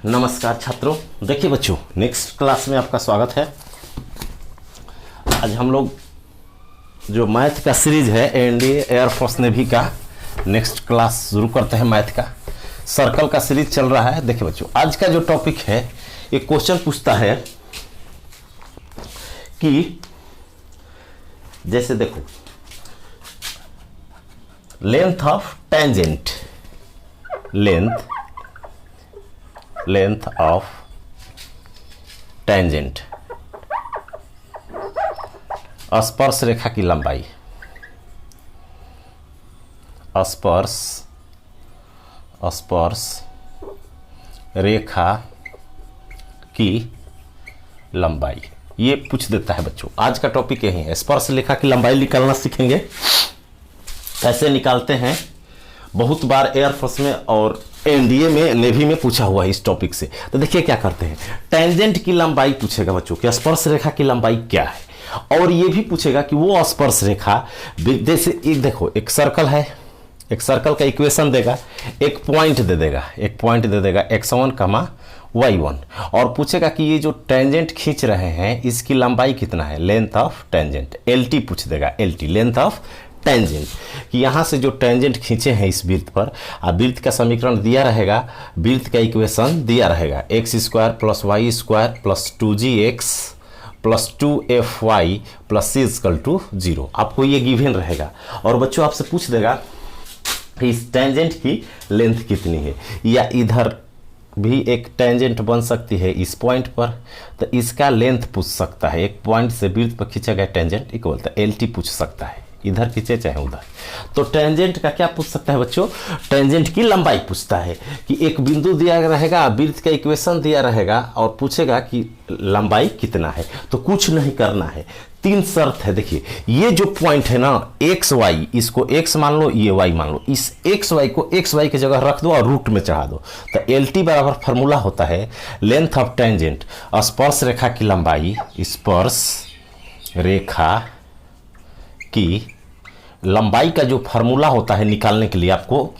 नमस्कार छात्रों। देखिए बच्चों, नेक्स्ट क्लास में आपका स्वागत है। आज हम लोग जो मैथ का सीरीज है एनडीए एयरफोर्स नेवी का नेक्स्ट क्लास शुरू करते हैं। मैथ का सर्कल का सीरीज चल रहा है। देखिए बच्चों, आज का जो टॉपिक है, एक क्वेश्चन पूछता है कि जैसे देखो, length of tangent, length of tangent, स्पर्श रेखा की लंबाई, स्पर्श रेखा की लंबाई, ये पूछ देता है बच्चों। आज का टॉपिक यही है, स्पर्श रेखा की लंबाई निकालना सीखेंगे। कैसे निकालते हैं, बहुत बार एयरफोर्स में और एनडीए में, नेवी में पूछा हुआ है इस टॉपिक से। तो देखिए क्या करते हैं, टेंजेंट की लंबाई पूछेगा बच्चों कि स्पर्श रेखा की लंबाई क्या है, और ये भी पूछेगा कि वो स्पर्श रेखा, जैसे एक देखो, एक सर्कल है, एक सर्कल का इक्वेशन देगा, एक पॉइंट दे देगा x1, y1, और पूछेगा कि ये जो टेंजेंट खींच रहे हैं इसकी लंबाई कितना है, लेंथ ऑफ टेंजेंट, LT पूछ देगा, LT लेंथ ऑफ टेंजेंट, कि यहाँ से जो टेंजेंट खींचे हैं इस वृत्त पर, वृत्त का समीकरण दिया रहेगा, वृत्त का इक्वेशन दिया रहेगा, x² + y² + 2gx + 2fy + c = 0। आपको ये गिवन रहेगा, और बच्चों आपसे पूछ देगा कि इस टेंजेंट की लेंथ कितनी है, या इधर भी एक टेंजेंट बन सकती है इस पॉइंट पर, तो इसका लेंथ पूछ सकता है। एक पॉइंट से वृत्त पर खींचा गया टेंजेंट इक्वल LT पूछ सकता है, इधर खींचे चाहे उधर। तो टेंजेंट का क्या पूछ सकता है बच्चों, टेंजेंट की लंबाई पूछता है कि एक बिंदु दिया रहेगा, वृत्त का इक्वेशन दिया रहेगा, और पूछेगा कि लंबाई कितना है। तो कुछ नहीं करना है, तीन शर्त है। देखिए, ये जो पॉइंट है ना एक्स वाई, इसको x मान लो, ये y मान लो, इस एक्स वाई को एक्स वाई की जगह रख दो और रूट में चढ़ा दो। तो LT बराबर फॉर्मूला होता है लेंथ ऑफ टेंजेंट, स्पर्श रेखा की लंबाई, स्पर्श रेखा की लंबाई का जो फार्मूला होता है निकालने के लिए आपको,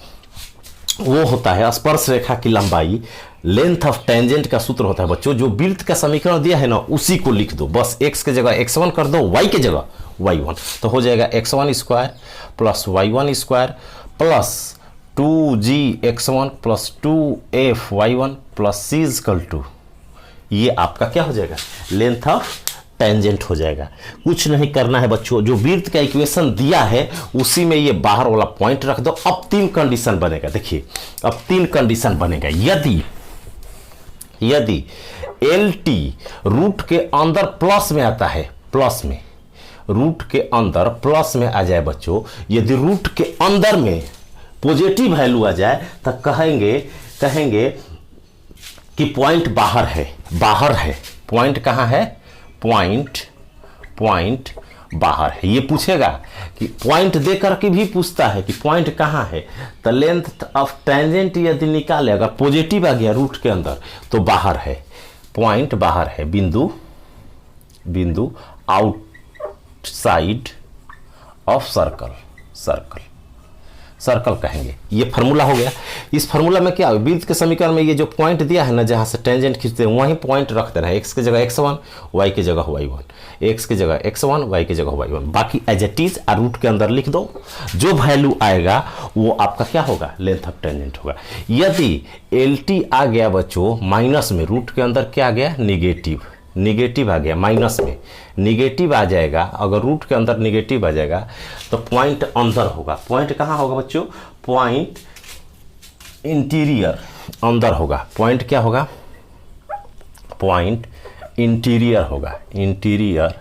वो होता है स्पर्श रेखा की लंबाई, लेंथ ऑफ टेंजेंट का सूत्र होता है बच्चों, जो वृत्त का समीकरण दिया है ना उसी को लिख दो, बस x के जगह x1 कर दो, y के जगह y1, तो हो जाएगा x1² + y1² + 2gx1 + 2fy1 + c, ये आपका क्या हो जाएगा, लेंथ ऑफ टेंजेंट हो जाएगा। कुछ नहीं करना है बच्चों, जो वृत्त का इक्वेशन दिया है उसी में ये बाहर वाला पॉइंट रख दो। अब तीन कंडीशन बनेगा। देखिए, अब तीन कंडीशन बनेगा। यदि LT रूट के अंदर प्लस में आता है, प्लस में, रूट के अंदर प्लस में आ जाए बच्चों, यदि रूट के अंदर में पॉजिटिव वैल्यू आ जाए तो कहेंगे कि पॉइंट बाहर है, पॉइंट कहाँ है, पॉइंट बाहर है। ये पूछेगा कि पॉइंट दे करके भी पूछता है कि पॉइंट कहाँ है। तो लेंथ ऑफ टेंजेंट यदि निकाले, अगर पॉजिटिव आ गया रूट के अंदर तो बाहर है, पॉइंट बाहर है, बिंदु आउटसाइड ऑफ सर्कल कहेंगे। ये फार्मूला हो गया। इस फार्मूला में क्या है, वृत्त के समीकरण में ये जो पॉइंट दिया है ना, जहां से टेंजेंट खींचते हैं वहीं पॉइंट रख देना है, x की जगह x1, y की जगह y1, x की जगह x1, y की जगह y1, बाकी एज इट इज रूट के अंदर लिख दो। जो वैल्यू आएगा वो आपका क्या होगा, लेंथ ऑफ टेंजेंट होगा। यदि LT आ गया बच्चों माइनस में, रूट के अंदर क्या आ गया, निगेटिव आ गया, माइनस में निगेटिव आ जाएगा, अगर रूट के अंदर निगेटिव आ जाएगा तो पॉइंट अंदर होगा। पॉइंट कहाँ होगा बच्चों, पॉइंट इंटीरियर अंदर होगा। पॉइंट क्या होगा, पॉइंट इंटीरियर होगा, इंटीरियर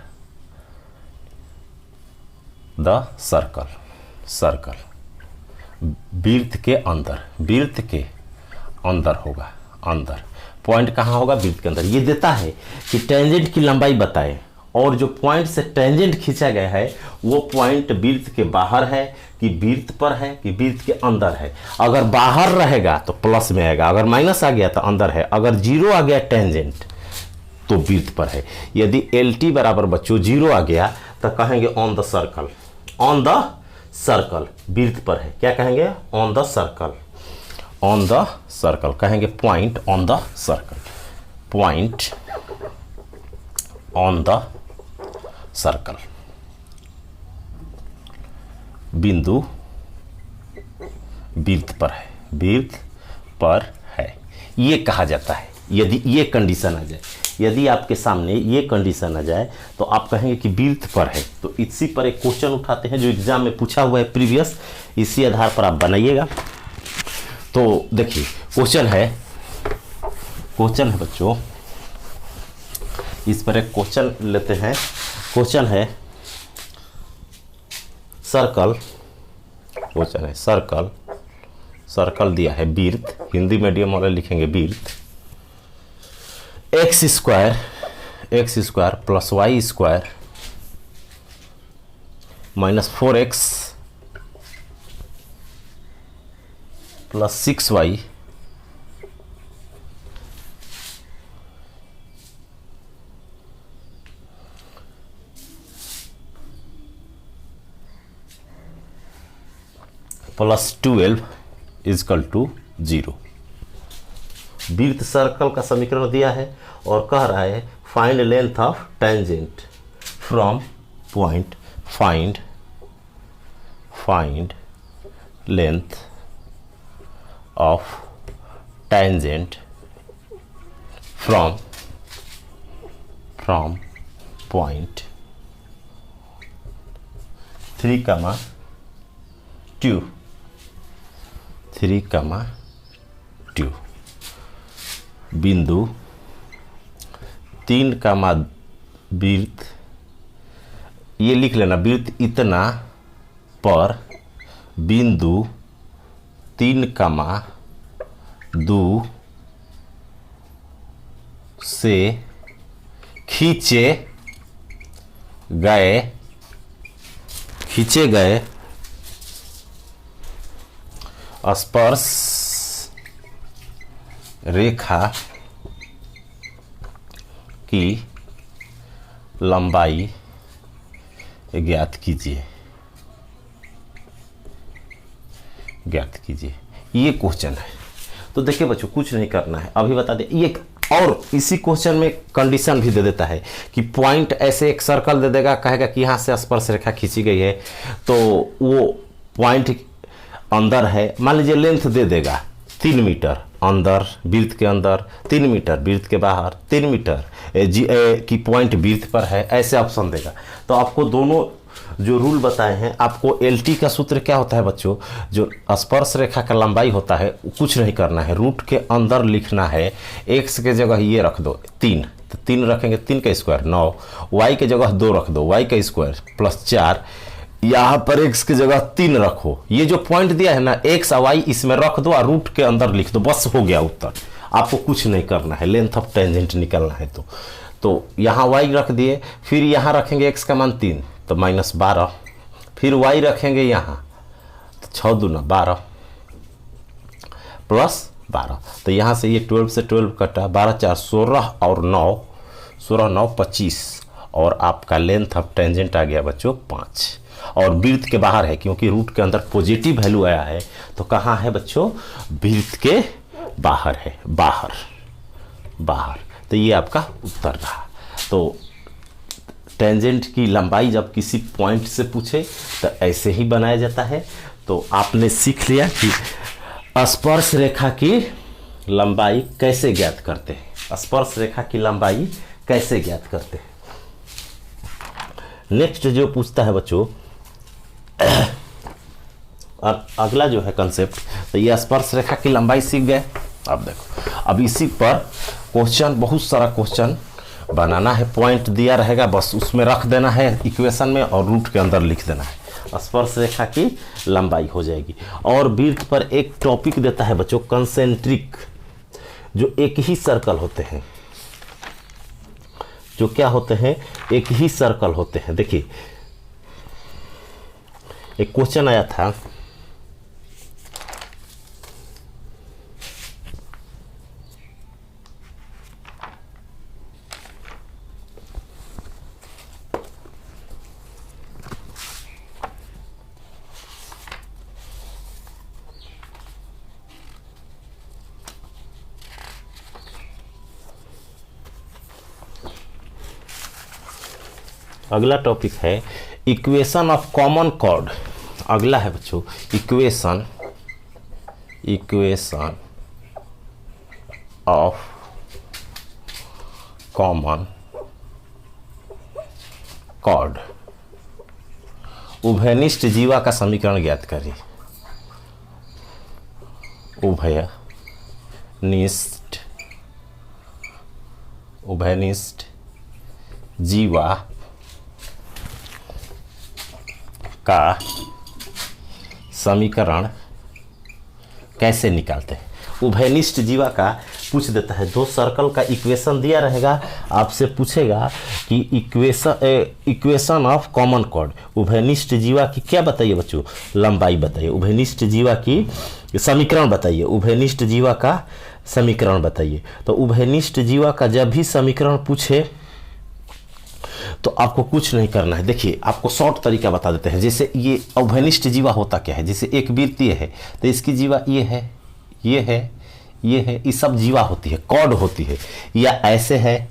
द सर्कल, वृत्त के अंदर होगा, अंदर। पॉइंट कहाँ होगा, वृत्त के अंदर। ये देता है कि टेंजेंट की लंबाई बताए, और जो पॉइंट से टेंजेंट खींचा गया है वो पॉइंट वृत्त के बाहर है कि वृत्त पर है कि वृत्त के अंदर है। अगर बाहर रहेगा तो प्लस में आएगा, अगर माइनस आ गया तो अंदर है, अगर 0 आ गया टेंजेंट तो वृत्त पर है। यदि LT बराबर बच्चों 0 आ गया तो कहेंगे ऑन द सर्कल, वृत्त पर है, क्या कहेंगे, on the circle. On the circle, कहेंगे point on the circle, point on the circle, बिंदु वृत्त पर है, वृत्त पर है, ये कहा जाता है। यदि ये कंडीशन आ जाए, यदि आपके सामने ये कंडीशन आ जाए तो आप कहेंगे कि वृत्त पर है, तो इसी पर एक क्वेश्चन उठाते हैं जो एग्जाम में पूछा हुआ है प्रीवियस, इसी आधार पर आप बनाइएगा। तो देखिए क्वेश्चन है बच्चों, इस पर एक क्वेश्चन लेते हैं। क्वेश्चन है सर्कल, क्वेश्चन है सर्कल, सर्कल दिया है वृत्त, हिंदी मीडियम वाले लिखेंगे वृत्त, x square plus y square minus 4x plus 6y plus 12 equal to 0। वृत्त सर्कल का समीकरण दिया है और कह रहा है find length of tangent from point, find length of tangent from point 3, 2 बिंदु 3, वृत्त, ये लिख लेना, वृत्त इतना पर बिंदु 3, 2 से खींचे गए स्पर्श रेखा की लंबाई ज्ञात कीजिए, ये क्वेश्चन है। तो देखिए बच्चों कुछ नहीं करना है, अभी बता दे ये, और इसी क्वेश्चन में कंडीशन भी दे देता है कि पॉइंट ऐसे एक सर्कल दे देगा, कहेगा कि यहाँ से स्पर्श रेखा खींची गई है, तो वो पॉइंट अंदर है, मान लीजिए लेंथ दे देगा 3 मीटर अंदर वृत्त के अंदर, 3 मीटर वृत्त के बाहर, 3 मीटर की पॉइंट वृत्त पर है, ऐसे ऑप्शन देगा। तो आपको दोनों जो रूल बताए हैं, आपको LT का सूत्र क्या होता है बच्चों, जो स्पर्श रेखा का लंबाई होता है, कुछ नहीं करना है, रूट के अंदर लिखना है, x के जगह ये रख दो 3, तो 3 रखेंगे, 3 का स्क्वायर 9, y के जगह 2 रख दो, y का स्क्वायर प्लस 4, यहाँ पर x की जगह 3 रखो, ये जो पॉइंट दिया है ना x और y इसमें रख दो और रूट के अंदर लिख दो, बस हो गया उत्तर। आपको कुछ नहीं करना है, लेंथ ऑफ टेंजेंट निकलना है। तो यहाँ y रख दिए, फिर यहाँ रखेंगे x का मान 3 तो -12, फिर y रखेंगे यहाँ तो 6 दूना 12 प्लस 12, तो यहाँ से ये 12 से 12 कटा, 12 4 16 और 9, 16 9 25, और आपका लेंथ ऑफ टेंजेंट आ गया बच्चों 5, और वृत्त के बाहर है क्योंकि रूट के अंदर पॉजिटिव वैल्यू आया है, तो कहाँ है बच्चों, वृत्त के बाहर है, बाहर। तो ये आपका उत्तर रहा। तो टेंजेंट की लंबाई जब किसी पॉइंट से पूछे तो ऐसे ही बनाया जाता है। तो आपने सीख लिया कि स्पर्श रेखा की लंबाई कैसे ज्ञात करते हैं, स्पर्श रेखा की लंबाई कैसे ज्ञात करते हैं। नेक्स्ट जो पूछता है बच्चों, और अगला जो है कंसेप्ट, तो ये स्पर्श रेखा की लंबाई सीख गए। अब देखो, अब इसी पर क्वेश्चन, बहुत सारा क्वेश्चन बनाना है, पॉइंट दिया रहेगा बस उसमें रख देना है इक्वेशन में और रूट के अंदर लिख देना है, स्पर्श रेखा की लंबाई हो जाएगी। और वृत्त पर एक टॉपिक देता है बच्चों कंसेंट्रिक, जो एक ही सर्कल होते हैं, जो क्या होते हैं, एक ही सर्कल होते हैं। देखिए एक क्वेश्चन आया था, अगला टॉपिक है इक्वेशन ऑफ कॉमन कॉर्ड। अगला है बच्चों इक्वेशन ऑफ कॉमन कॉर्ड। उभयनिष्ठ जीवा का समीकरण ज्ञात करिए। उभयनिष्ठ जीवा का समीकरण कैसे निकालते हैं। उभयनिष्ठ जीवा का पूछ देता है, दो सर्कल का इक्वेशन दिया रहेगा, आपसे पूछेगा कि इक्वेशन ऑफ कॉमन कॉर्ड, उभयनिष्ठ जीवा की क्या बताइए बच्चों, लंबाई बताइए। उभयनिष्ठ जीवा की समीकरण बताइए, उभयनिष्ठ जीवा का समीकरण बताइए। तो उभयनिष्ठ जीवा का जब भी समीकरण पूछे तो आपको कुछ नहीं करना है। देखिए आपको शॉर्ट तरीका बता देते हैं। जैसे ये उभयनिष्ठ जीवा होता क्या है, जैसे एक वृत्तीय है तो इसकी जीवा ये है, ये है, ये है, ये सब जीवा होती है, कॉर्ड होती है, या ऐसे है,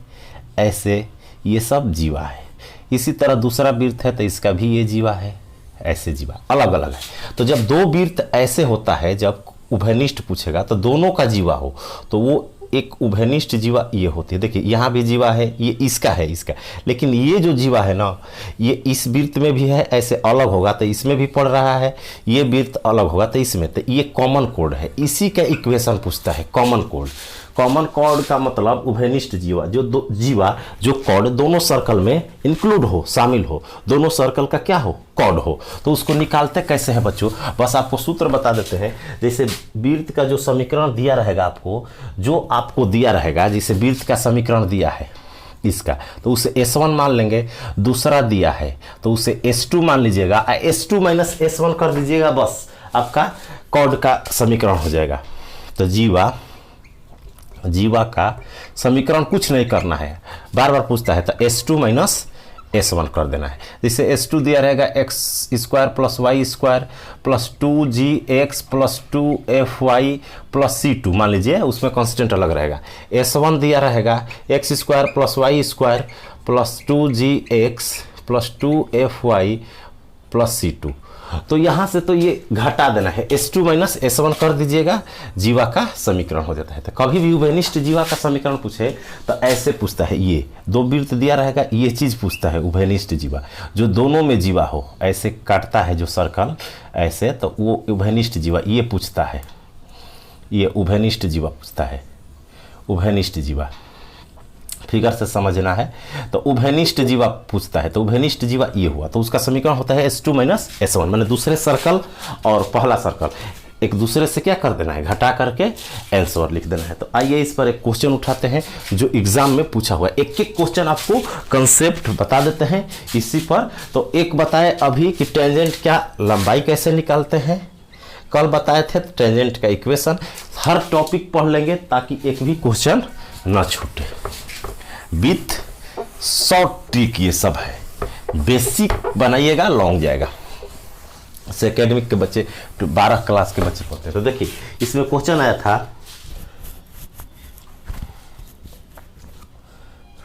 ऐसे, ये सब जीवा है। इसी तरह दूसरा वृत्त है तो इसका भी ये जीवा है, ऐसे जीवा अलग अलग है। तो जब दो वृत्त ऐसे होता है, जब उभयनिष्ठ पूछेगा तो दोनों का जीवा हो तो वो एक उभयनिष्ठ जीवा ये होती है। देखिए यहाँ भी जीवा है, ये इसका है, इसका, लेकिन ये जो जीवा है ना, ये इस वृत्त में भी है, ऐसे अलग होगा तो इसमें भी पड़ रहा है, ये वृत्त अलग होगा तो इसमें, तो ये कॉमन कोड है। इसी का इक्वेशन पूछता है कॉमन कोड। कॉमन कॉर्ड का मतलब उभयनिष्ठ जीवा, जो दो जीवा जो कॉर्ड दोनों सर्कल में इंक्लूड हो, शामिल हो, दोनों सर्कल का क्या हो, कॉर्ड हो। तो उसको निकालते कैसे हैं बच्चों, बस आपको सूत्र बता देते हैं। जैसे वृत्त का जो समीकरण दिया रहेगा आपको, जो आपको दिया रहेगा, जैसे वृत्त का समीकरण दिया है इसका, तो उसे S1 मान लेंगे। दूसरा दिया है तो उसे S2 मान लीजिएगा, S2 माइनस S1 कर दीजिएगा, बस आपका कॉर्ड का समीकरण हो जाएगा। तो जीवा का समीकरण कुछ नहीं करना है, बार बार पूछता है तो S2 माइनस S1 कर देना है। जैसे S2 दिया रहेगा x square plus y square plus 2gx plus 2fy plus c2 मान लीजिए, उसमें कांस्टेंट अलग रहेगा। S1 दिया रहेगा x square plus y square plus 2gx plus 2fy plus c2। तो यहाँ से तो ये घटा देना है, S2 माइनस S1 कर दीजिएगा, जीवा का समीकरण हो जाता है। तो कभी भी उभयनिष्ठ जीवा का समीकरण पूछे तो ऐसे पूछता है, ये दो वृत्त दिया रहेगा, ये चीज़ पूछता है उभयनिष्ठ जीवा, जो दोनों में जीवा हो, ऐसे काटता है जो सर्कल ऐसे, तो वो उभयनिष्ठ जीवा ये पूछता है, ये उभयनिष्ठ जीवा पूछता है। उभयनिष्ठ जीवा फिगर से समझना है, तो उभयनिष्ठ जीवा पूछता है, तो उभयनिष्ठ जीवा ये हुआ, तो उसका समीकरण होता है S2 माइनस S1, मैंने दूसरे सर्कल और पहला सर्कल एक दूसरे से क्या कर देना है, घटा करके आंसर लिख देना है। तो आइए इस पर एक क्वेश्चन उठाते हैं जो एग्जाम में पूछा हुआ है। एक एक क्वेश्चन आपको कंसेप्ट बता देते हैं इसी पर। तो एक बताए अभी कि टेंजेंट क्या लंबाई कैसे निकालते हैं, कल बताए थे टेंजेंट का इक्वेशन। हर टॉपिक पढ़ लेंगे ताकि एक भी क्वेश्चन ना छूटे। विथ शॉर्ट ट्रिक ये सब है, बेसिक बनाइएगा, लॉन्ग जाएगा। से एकेडमिक के बच्चे 12 क्लास के बच्चे पढ़ते हैं। तो देखिए इसमें क्वेश्चन आया था,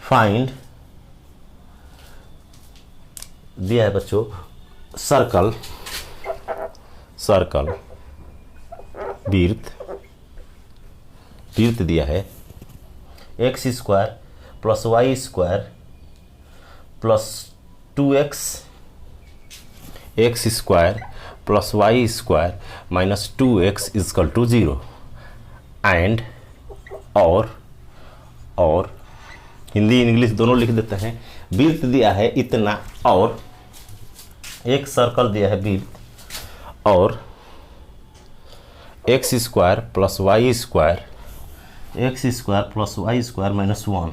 फाइंड, दिया है बच्चों सर्कल वृत्त दिया है x square plus y square plus 2x square plus y square minus 2x equal to 0 and और हिंदी इंग्लिश दोनों लिख देते हैं। वृत्त दिया है इतना और एक सर्कल दिया है वृत्त और x square plus y square minus 1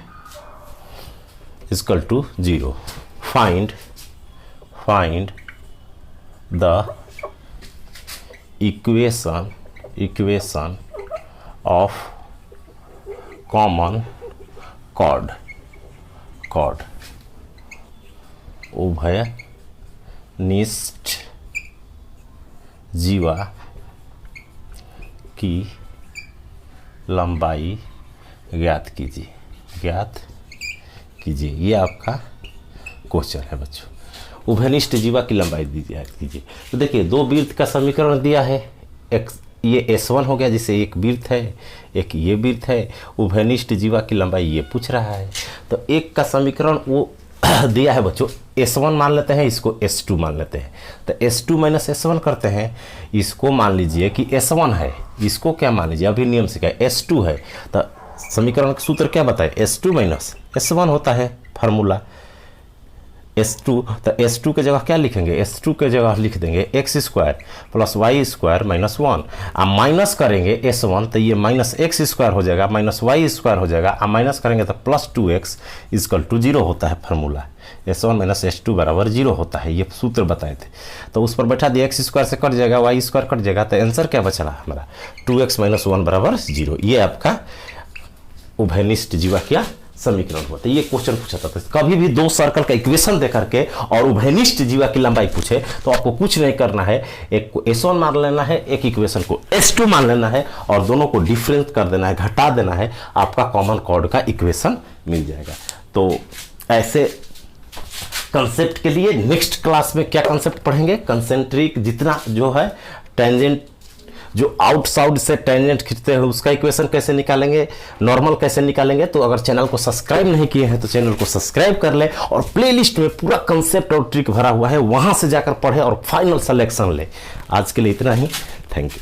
equal to 0। Find the equation of common chord उभयनिष्ठ जीवा की लंबाई ज्ञात कीजिए। ये आपका क्वेश्चन है बच्चों। उभयनिष्ठ जीवा की लंबाई दीजिए। तो देखिए दो वृत्त का समीकरण दिया है, एक ये S1 हो गया, जिसे एक वृत्त है, एक ये वृत्त है। उभयनिष्ठ जीवा की लंबाई ये पूछ रहा है, तो एक का समीकरण वो दिया है बच्चों, S1 मान लेते हैं, इसको S2 मान लेते हैं। तो S2 माइनस S1 करते हैं, इसको मान लीजिए कि S1 है, इसको क्या मान लीजिए, अभी नियम से क्या S2 है। तो समीकरण का सूत्र क्या बताए, S2 माइनस S1 होता है फार्मूला S2। तो S2 के जगह क्या लिखेंगे, S2 के जगह लिख देंगे x square plus y square minus 1। अब माइनस करेंगे S1 तो ये माइनस एक्स स्क्वायर हो जाएगा, माइनस वाई स्क्वायर हो जाएगा। अब माइनस करेंगे तो प्लस 2x इजकल टू 0 होता है फार्मूला। S1 माइनस S2 बराबर 0 होता है, ये सूत्र बताए थे। तो उस पर बैठा दिया, एक्स स्क्वायर से कट जाएगा, वाई स्क्वायर कट जाएगा, तो आंसर क्या बच रहा हमारा 2x माइनस 1 बराबर 0। ये आपका उभयनिष्ठ जीवा क्या समीकरण हुआ। तो ये क्वेश्चन पूछा था, कभी भी दो सर्कल का इक्वेशन दे करके और उभयनिष्ठ जीवा की लंबाई पूछे तो आपको कुछ नहीं करना है, एक को S1 मान लेना है, एक इक्वेशन को S2 मान लेना है और दोनों को डिफरेंस कर देना है, घटा देना है, आपका कॉमन कॉर्ड का इक्वेशन मिल जाएगा। तो ऐसे कंसेप्ट के लिए नेक्स्ट क्लास में क्या कंसेप्ट पढ़ेंगे, कंसेंट्रिक जितना जो है टेंजेंट, जो आउटसाइड से टेंजेंट खींचते हैं उसका इक्वेशन कैसे निकालेंगे, नॉर्मल कैसे निकालेंगे। तो अगर चैनल को सब्सक्राइब नहीं किए हैं तो चैनल को सब्सक्राइब कर ले और प्लेलिस्ट में पूरा कंसेप्ट और ट्रिक भरा हुआ है, वहां से जाकर पढ़े और फाइनल सिलेक्शन ले। आज के लिए इतना ही, थैंक यू।